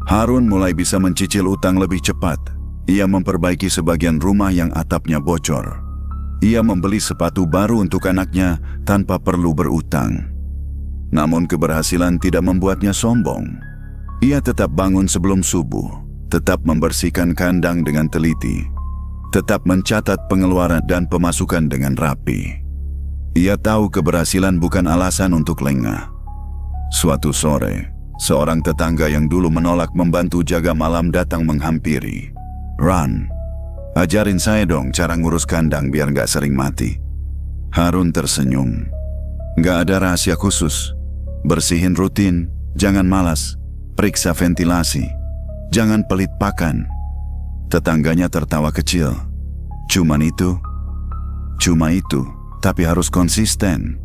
Harun mulai bisa mencicil utang lebih cepat. Ia memperbaiki sebagian rumah yang atapnya bocor. Ia membeli sepatu baru untuk anaknya tanpa perlu berutang. Namun keberhasilan tidak membuatnya sombong. Ia tetap bangun sebelum subuh, tetap membersihkan kandang dengan teliti, tetap mencatat pengeluaran dan pemasukan dengan rapi. Ia tahu keberhasilan bukan alasan untuk lengah. Suatu sore, seorang tetangga yang dulu menolak membantu jaga malam datang menghampiri. "Ran, ajarin saya dong cara ngurus kandang biar nggak sering mati." Harun tersenyum. "Nggak ada rahasia khusus. Bersihin rutin, jangan malas, periksa ventilasi, jangan pelit pakan." Tetangganya tertawa kecil. "Cuma itu, tapi harus konsisten."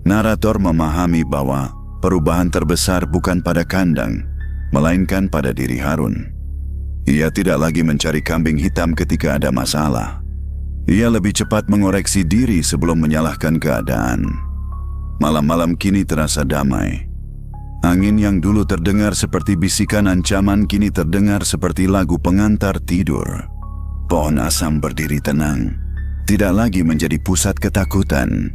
Narator memahami bahwa perubahan terbesar bukan pada kandang, melainkan pada diri Harun. Ia tidak lagi mencari kambing hitam ketika ada masalah. Ia lebih cepat mengoreksi diri sebelum menyalahkan keadaan. Malam-malam kini terasa damai. Angin yang dulu terdengar seperti bisikan ancaman kini terdengar seperti lagu pengantar tidur. Pohon asam berdiri tenang, tidak lagi menjadi pusat ketakutan.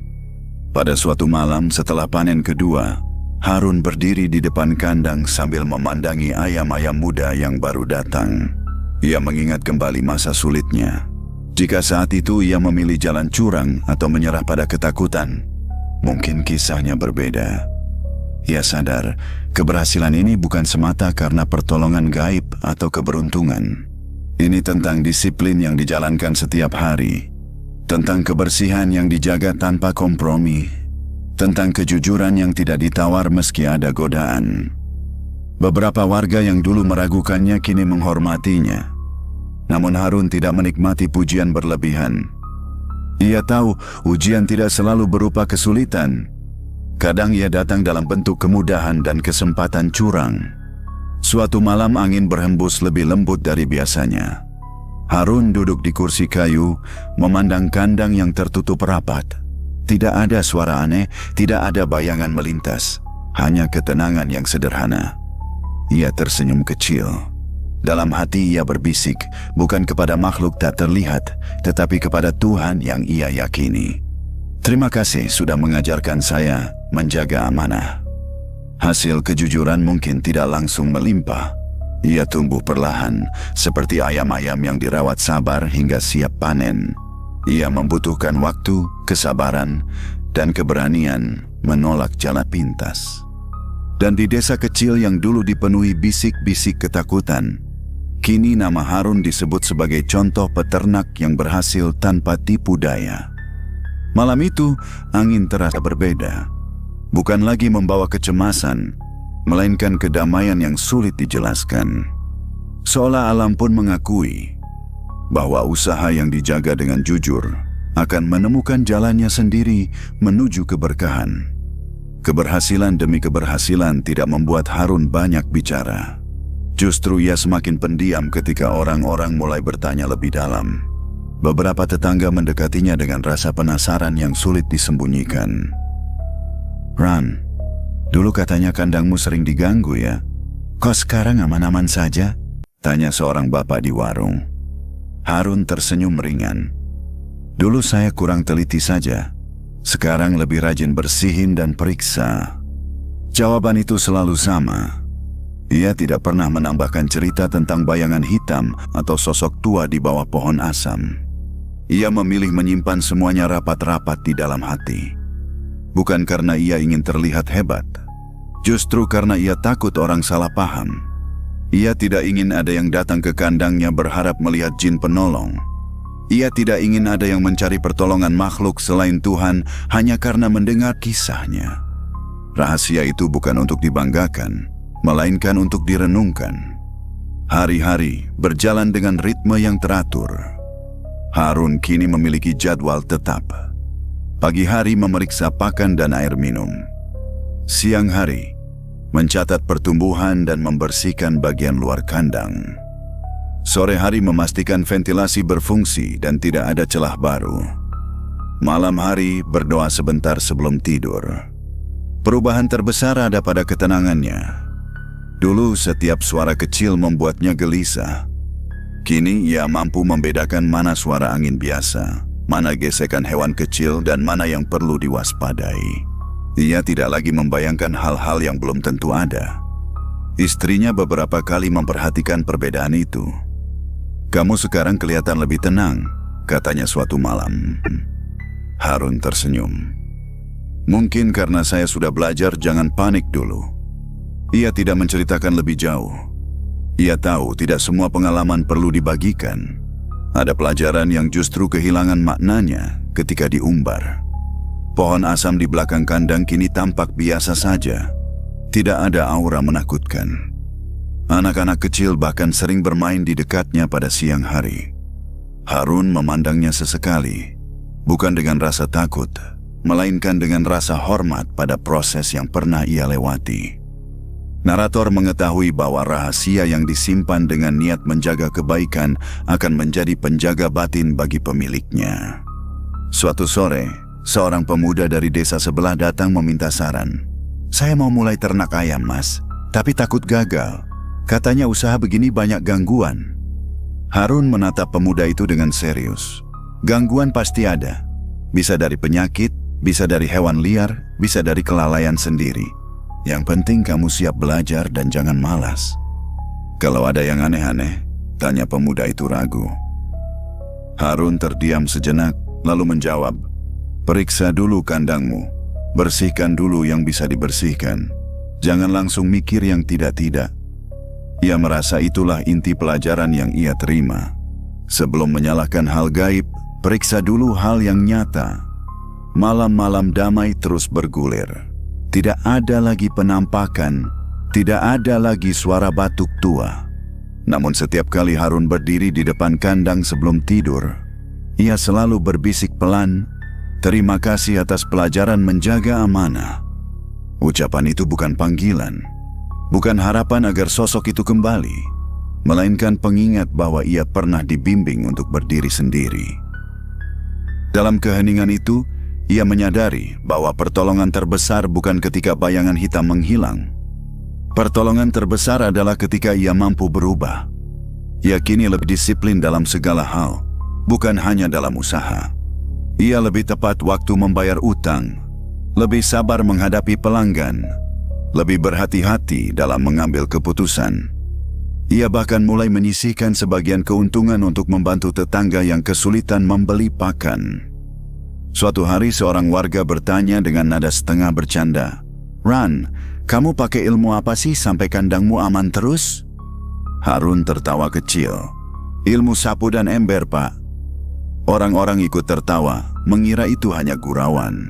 Pada suatu malam setelah panen kedua, Harun berdiri di depan kandang sambil memandangi ayam-ayam muda yang baru datang. Ia mengingat kembali masa sulitnya. Jika saat itu ia memilih jalan curang atau menyerah pada ketakutan, mungkin kisahnya berbeda. Ia sadar, keberhasilan ini bukan semata karena pertolongan gaib atau keberuntungan. Ini tentang disiplin yang dijalankan setiap hari, tentang kebersihan yang dijaga tanpa kompromi, tentang kejujuran yang tidak ditawar meski ada godaan. Beberapa warga yang dulu meragukannya kini menghormatinya. Namun Harun tidak menikmati pujian berlebihan. Ia tahu ujian tidak selalu berupa kesulitan. Kadang ia datang dalam bentuk kemudahan dan kesempatan curang. Suatu malam angin berhembus lebih lembut dari biasanya. Harun duduk di kursi kayu, memandang kandang yang tertutup rapat. Tidak ada suara aneh, tidak ada bayangan melintas, hanya ketenangan yang sederhana. Ia tersenyum kecil. Dalam hati ia berbisik, bukan kepada makhluk tak terlihat, tetapi kepada Tuhan yang ia yakini. "Terima kasih sudah mengajarkan saya menjaga amanah." Hasil kejujuran mungkin tidak langsung melimpah. Ia tumbuh perlahan, seperti ayam-ayam yang dirawat sabar hingga siap panen. Ia membutuhkan waktu, kesabaran, dan keberanian menolak jalan pintas. Dan di desa kecil yang dulu dipenuhi bisik-bisik ketakutan, kini nama Harun disebut sebagai contoh peternak yang berhasil tanpa tipu daya. Malam itu, angin terasa berbeda. Bukan lagi membawa kecemasan, melainkan kedamaian yang sulit dijelaskan. Seolah alam pun mengakui bahwa usaha yang dijaga dengan jujur akan menemukan jalannya sendiri menuju keberkahan. Keberhasilan demi keberhasilan tidak membuat Harun banyak bicara. Justru ia semakin pendiam ketika orang-orang mulai bertanya lebih dalam. Beberapa tetangga mendekatinya dengan rasa penasaran yang sulit disembunyikan. "Ran, dulu katanya kandangmu sering diganggu ya? Kok sekarang aman-aman saja?" tanya seorang bapak di warung. Harun tersenyum ringan. "Dulu saya kurang teliti saja. Sekarang lebih rajin bersihin dan periksa." Jawaban itu selalu sama. Ia tidak pernah menambahkan cerita tentang bayangan hitam atau sosok tua di bawah pohon asam. Ia memilih menyimpan semuanya rapat-rapat di dalam hati. Bukan karena ia ingin terlihat hebat, justru karena ia takut orang salah paham. Ia tidak ingin ada yang datang ke kandangnya berharap melihat jin penolong. Ia tidak ingin ada yang mencari pertolongan makhluk selain Tuhan hanya karena mendengar kisahnya. Rahasia itu bukan untuk dibanggakan, melainkan untuk direnungkan. Hari-hari berjalan dengan ritme yang teratur. Harun kini memiliki jadwal tetap. Pagi hari memeriksa pakan dan air minum. Siang hari mencatat pertumbuhan dan membersihkan bagian luar kandang. Sore hari memastikan ventilasi berfungsi dan tidak ada celah baru. Malam hari berdoa sebentar sebelum tidur. Perubahan terbesar ada pada ketenangannya. Dulu setiap suara kecil membuatnya gelisah. Kini ia mampu membedakan mana suara angin biasa, mana gesekan hewan kecil dan mana yang perlu diwaspadai. Ia tidak lagi membayangkan hal-hal yang belum tentu ada. Istrinya beberapa kali memperhatikan perbedaan itu. "Kamu sekarang kelihatan lebih tenang," katanya suatu malam. Harun tersenyum. "Mungkin karena saya sudah belajar jangan panik dulu." Ia tidak menceritakan lebih jauh. Ia tahu tidak semua pengalaman perlu dibagikan. Ada pelajaran yang justru kehilangan maknanya ketika diumbar. Pohon asam di belakang kandang kini tampak biasa saja. Tidak ada aura menakutkan. Anak-anak kecil bahkan sering bermain di dekatnya pada siang hari. Harun memandangnya sesekali, bukan dengan rasa takut, melainkan dengan rasa hormat pada proses yang pernah ia lewati. Narator mengetahui bahwa rahasia yang disimpan dengan niat menjaga kebaikan akan menjadi penjaga batin bagi pemiliknya. Suatu sore, seorang pemuda dari desa sebelah datang meminta saran. "Saya mau mulai ternak ayam, Mas, tapi takut gagal. Katanya usaha begini banyak gangguan." Harun menatap pemuda itu dengan serius. "Gangguan pasti ada. Bisa dari penyakit, bisa dari hewan liar, bisa dari kelalaian sendiri. Yang penting kamu siap belajar dan jangan malas." "Kalau ada yang aneh-aneh?" tanya pemuda itu ragu. Harun terdiam sejenak, lalu menjawab, "Periksa dulu kandangmu. Bersihkan dulu yang bisa dibersihkan. Jangan langsung mikir yang tidak-tidak." Ia merasa itulah inti pelajaran yang ia terima. Sebelum menyalahkan hal gaib, periksa dulu hal yang nyata. Malam-malam damai terus bergulir. Tidak ada lagi penampakan, tidak ada lagi suara batuk tua. Namun setiap kali Harun berdiri di depan kandang sebelum tidur, ia selalu berbisik pelan, "Terima kasih atas pelajaran menjaga amanah." Ucapan itu bukan panggilan, bukan harapan agar sosok itu kembali, melainkan pengingat bahwa ia pernah dibimbing untuk berdiri sendiri. Dalam keheningan itu, ia menyadari bahwa pertolongan terbesar bukan ketika bayangan hitam menghilang. Pertolongan terbesar adalah ketika ia mampu berubah. Ia kini lebih disiplin dalam segala hal, bukan hanya dalam usaha. Ia lebih tepat waktu membayar utang, lebih sabar menghadapi pelanggan, lebih berhati-hati dalam mengambil keputusan. Ia bahkan mulai menyisihkan sebagian keuntungan untuk membantu tetangga yang kesulitan membeli pakan. Suatu hari seorang warga bertanya dengan nada setengah bercanda, "Ran, kamu pakai ilmu apa sih sampai kandangmu aman terus?" Harun tertawa kecil. "Ilmu sapu dan ember, Pak." Orang-orang ikut tertawa, mengira itu hanya gurauan.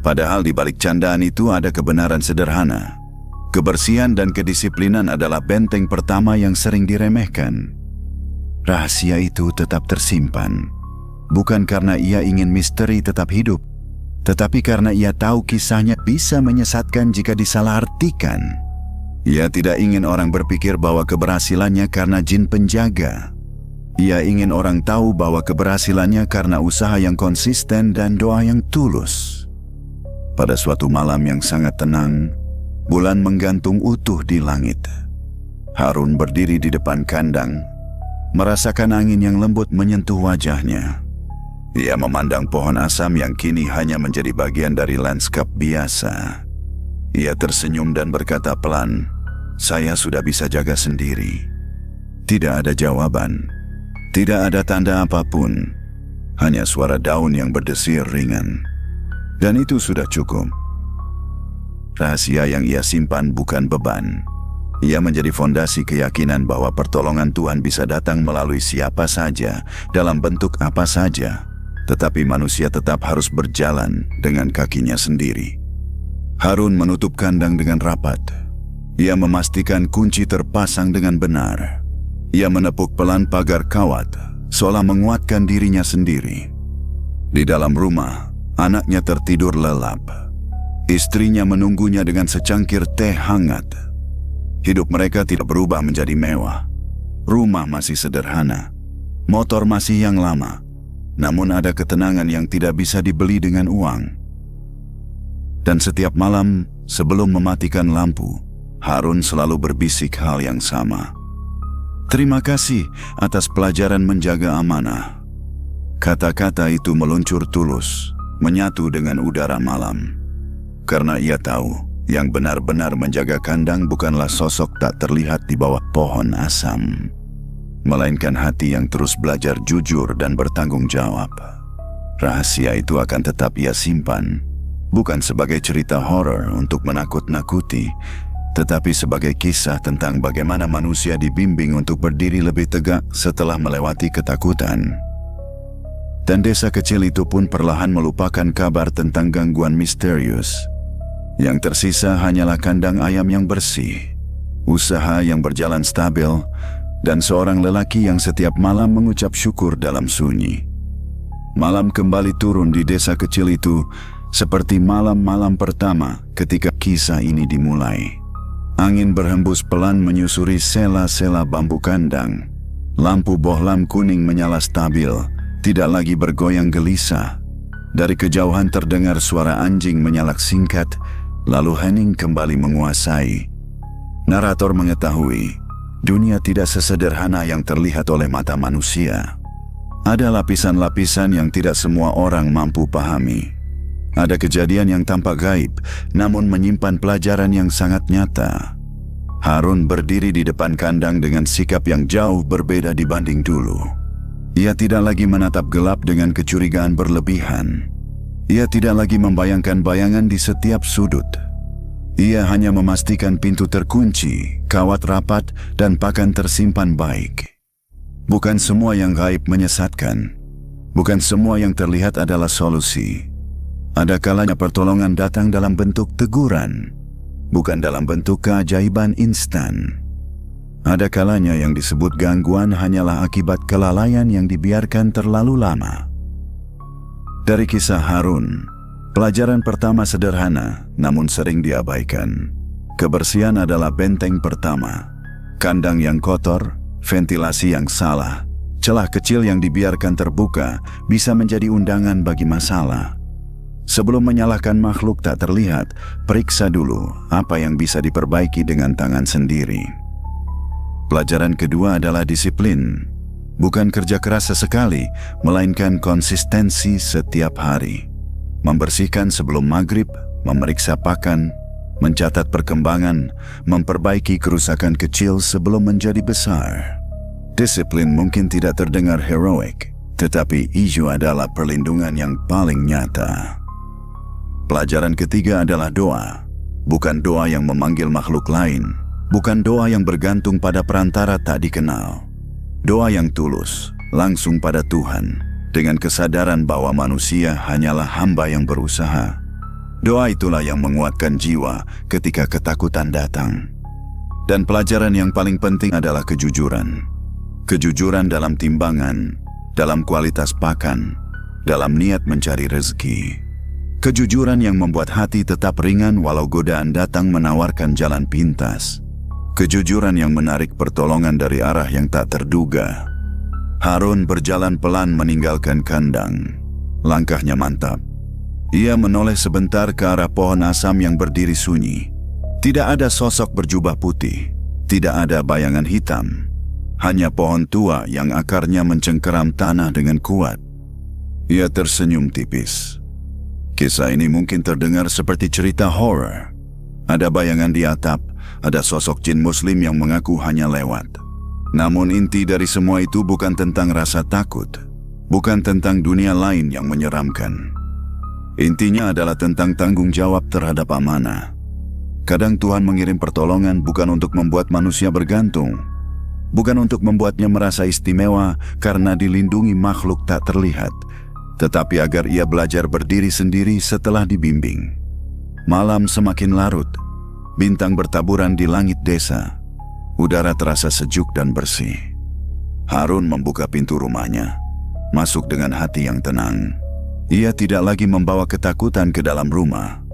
Padahal di balik candaan itu ada kebenaran sederhana. Kebersihan dan kedisiplinan adalah benteng pertama yang sering diremehkan. Rahasia itu tetap tersimpan, bukan karena ia ingin misteri tetap hidup, tetapi karena ia tahu kisahnya bisa menyesatkan jika disalahartikan. Ia tidak ingin orang berpikir bahwa keberhasilannya karena jin penjaga. Ia ingin orang tahu bahwa keberhasilannya karena usaha yang konsisten dan doa yang tulus. Pada suatu malam yang sangat tenang, bulan menggantung utuh di langit. Harun berdiri di depan kandang, merasakan angin yang lembut menyentuh wajahnya. Ia memandang pohon asam yang kini hanya menjadi bagian dari lanskap biasa. Ia tersenyum dan berkata pelan, "Saya sudah bisa jaga sendiri." Tidak ada jawaban, tidak ada tanda apapun, hanya suara daun yang berdesir ringan. Dan itu sudah cukup. Rahasia yang ia simpan bukan beban. Ia menjadi fondasi keyakinan bahwa pertolongan Tuhan bisa datang melalui siapa saja, dalam bentuk apa saja. Tetapi manusia tetap harus berjalan dengan kakinya sendiri. Harun menutup kandang dengan rapat. Ia memastikan kunci terpasang dengan benar. Ia menepuk pelan pagar kawat, seolah menguatkan dirinya sendiri. Di dalam rumah, anaknya tertidur lelap. Istrinya menunggunya dengan secangkir teh hangat. Hidup mereka tidak berubah menjadi mewah. Rumah masih sederhana. Motor masih yang lama. Namun ada ketenangan yang tidak bisa dibeli dengan uang. Dan setiap malam sebelum mematikan lampu, Harun selalu berbisik hal yang sama. "Terima kasih atas pelajaran menjaga amanah." Kata-kata itu meluncur tulus, menyatu dengan udara malam. Karena ia tahu, yang benar-benar menjaga kandang bukanlah sosok tak terlihat di bawah pohon asam, melainkan hati yang terus belajar jujur dan bertanggung jawab. Rahasia itu akan tetap ia simpan, bukan sebagai cerita horor untuk menakut-nakuti, tetapi sebagai kisah tentang bagaimana manusia dibimbing untuk berdiri lebih tegak setelah melewati ketakutan. Dan desa kecil itu pun perlahan melupakan kabar tentang gangguan misterius. Yang tersisa hanyalah kandang ayam yang bersih, usaha yang berjalan stabil, dan seorang lelaki yang setiap malam mengucap syukur dalam sunyi. Malam kembali turun di desa kecil itu, seperti malam-malam pertama ketika kisah ini dimulai. Angin berhembus pelan menyusuri sela-sela bambu kandang. Lampu bohlam kuning menyala stabil, tidak lagi bergoyang gelisah. Dari kejauhan terdengar suara anjing menyalak singkat, lalu hening kembali menguasai. Narator mengetahui, dunia tidak sesederhana yang terlihat oleh mata manusia. Ada lapisan-lapisan yang tidak semua orang mampu pahami. Ada kejadian yang tampak gaib, namun menyimpan pelajaran yang sangat nyata. Harun berdiri di depan kandang dengan sikap yang jauh berbeda dibanding dulu. Ia tidak lagi menatap gelap dengan kecurigaan berlebihan. Ia tidak lagi membayangkan bayangan di setiap sudut. Ia hanya memastikan pintu terkunci, kawat rapat, dan pakan tersimpan baik. Bukan semua yang gaib menyesatkan. Bukan semua yang terlihat adalah solusi. Ada kalanya pertolongan datang dalam bentuk teguran, bukan dalam bentuk keajaiban instan. Ada kalanya yang disebut gangguan hanyalah akibat kelalaian yang dibiarkan terlalu lama. Dari kisah Harun, pelajaran pertama sederhana namun sering diabaikan. Kebersihan adalah benteng pertama. Kandang yang kotor, ventilasi yang salah, celah kecil yang dibiarkan terbuka bisa menjadi undangan bagi masalah. Sebelum menyalahkan makhluk tak terlihat, periksa dulu apa yang bisa diperbaiki dengan tangan sendiri. Pelajaran kedua adalah disiplin. Bukan kerja keras sesekali, melainkan konsistensi setiap hari. Membersihkan sebelum maghrib, memeriksa pakan, mencatat perkembangan, memperbaiki kerusakan kecil sebelum menjadi besar. Disiplin mungkin tidak terdengar heroik, tetapi ijo adalah perlindungan yang paling nyata. Pelajaran ketiga adalah doa, bukan doa yang memanggil makhluk lain, bukan doa yang bergantung pada perantara tak dikenal. Doa yang tulus, langsung pada Tuhan, dengan kesadaran bahwa manusia hanyalah hamba yang berusaha. Doa itulah yang menguatkan jiwa ketika ketakutan datang. Dan pelajaran yang paling penting adalah kejujuran. Kejujuran dalam timbangan, dalam kualitas pakan, dalam niat mencari rezeki. Kejujuran yang membuat hati tetap ringan walau godaan datang menawarkan jalan pintas. Kejujuran yang menarik pertolongan dari arah yang tak terduga. Harun berjalan pelan meninggalkan kandang. Langkahnya mantap. Ia menoleh sebentar ke arah pohon asam yang berdiri sunyi. Tidak ada sosok berjubah putih, tidak ada bayangan hitam. Hanya pohon tua yang akarnya mencengkeram tanah dengan kuat. Ia tersenyum tipis. Kisah ini mungkin terdengar seperti cerita horor. Ada bayangan di atap, ada sosok jin muslim yang mengaku hanya lewat. Namun inti dari semua itu bukan tentang rasa takut, bukan tentang dunia lain yang menyeramkan. Intinya adalah tentang tanggung jawab terhadap amanah. Kadang Tuhan mengirim pertolongan bukan untuk membuat manusia bergantung, bukan untuk membuatnya merasa istimewa karena dilindungi makhluk tak terlihat, tetapi agar ia belajar berdiri sendiri setelah dibimbing. Malam semakin larut, bintang bertaburan di langit desa. Udara terasa sejuk dan bersih. Harun membuka pintu rumahnya, masuk dengan hati yang tenang. Ia tidak lagi membawa ketakutan ke dalam rumah.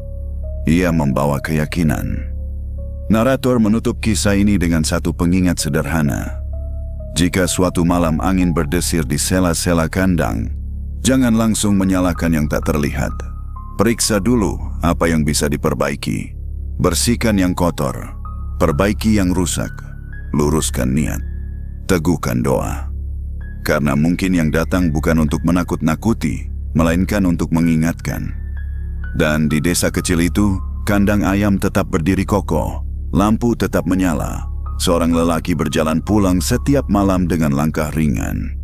Ia membawa keyakinan. Narator menutup kisah ini dengan satu pengingat sederhana. Jika suatu malam angin berdesir di sela-sela kandang, jangan langsung menyalahkan yang tak terlihat. Periksa dulu apa yang bisa diperbaiki. Bersihkan yang kotor, perbaiki yang rusak, luruskan niat, teguhkan doa. Karena mungkin yang datang bukan untuk menakut-nakuti, melainkan untuk mengingatkan. Dan di desa kecil itu, kandang ayam tetap berdiri kokoh, lampu tetap menyala. Seorang lelaki berjalan pulang setiap malam dengan langkah ringan.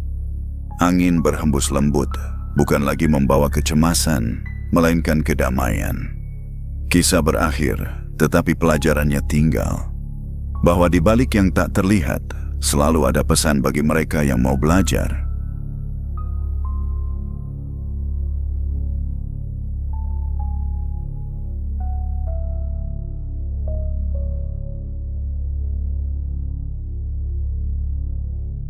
Angin berhembus lembut, bukan lagi membawa kecemasan, melainkan kedamaian. Kisah berakhir, tetapi pelajarannya tinggal. Bahwa di balik yang tak terlihat, selalu ada pesan bagi mereka yang mau belajar.